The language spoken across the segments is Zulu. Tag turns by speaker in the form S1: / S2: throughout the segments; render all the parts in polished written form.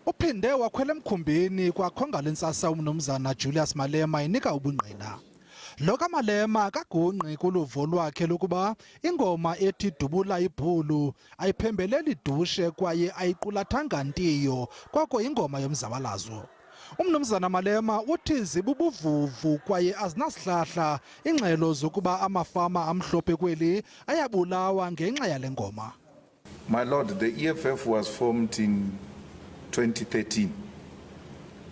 S1: Uphinde wakhwela emkhumbini kwakhonga lentsasa umnumzana Julius Malema inika ubungqina. Lo kaMalema akagungqi kuluvo lwakhe lokuba ingoma ethi Dubula ibhulu ayiphembeleli dushe kwaye ayiqulathanga ntiyo, koko ingoma yomzabalazo. Umnumzana Malema uthi zibubuvuvu kwaye azinasihlahla iingxelo zokuba amafama amhlophe kweli ayabulawa ngenxa yale ngoma.
S2: My Lord, the EFF was formed in 2013.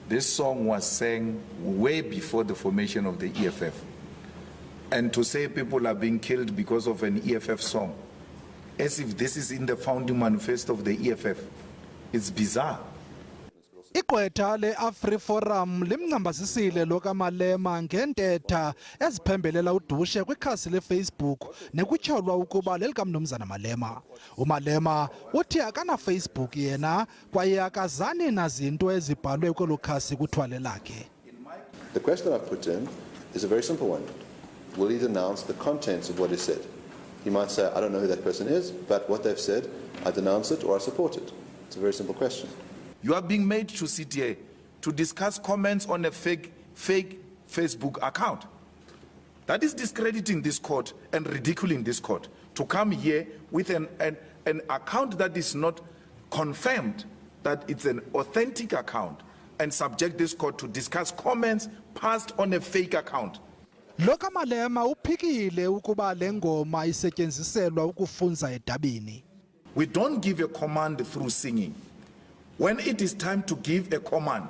S2: This song was sang way before the formation of the EFF. And to say people are being killed because of an EFF song, as if this is in the founding manifesto of the EFF, it's bizarre.
S1: Igqwetha le-AfriForum limncambazisile lo kaMalema ngentetha eziphembelela udushe kwikhasi leFacebook nekutyholwa ukuba lelikamnumzana Malema. UMalema uthi akana-Facebook yena kwaye akazani nazinto ezibhalwe kwelo khasi kuthwale lakhe.
S3: The question I've put in is a very simple one. Will he denounce the contents of what is said? He might say, I don't know who that person is, but what they've said, I denounce it or I support it. It's a very simple question.
S2: You are being made to sit here to discuss comments on a fake Facebook account. That is discrediting this court and ridiculing this court. To come here with an account that is not confirmed, that it's an authentic account, and subject this court to discuss comments passed on a fake account.
S1: Lo kaMalema uphikile ukuba le ngoma isetyenziselwa ukufunza edabini.
S2: We don't give a command through singing. When it is time to give a command,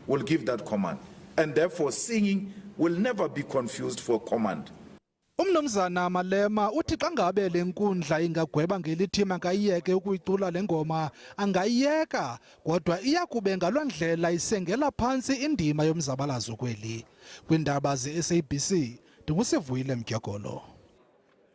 S2: we'll give that command. And therefore singing will never be confused for command.
S1: Umnumzana Malema uthi xa ngabe le nkundla ingagweba ngelithi makayiyeke ukuyicula le ngoma angayiyeka, kodwa iyakube ngaloo ndlela isengela phantsi indima yomzabalazo kweli. Kwiindaba ze-SABC, ndingusivuyile Mdyokolo.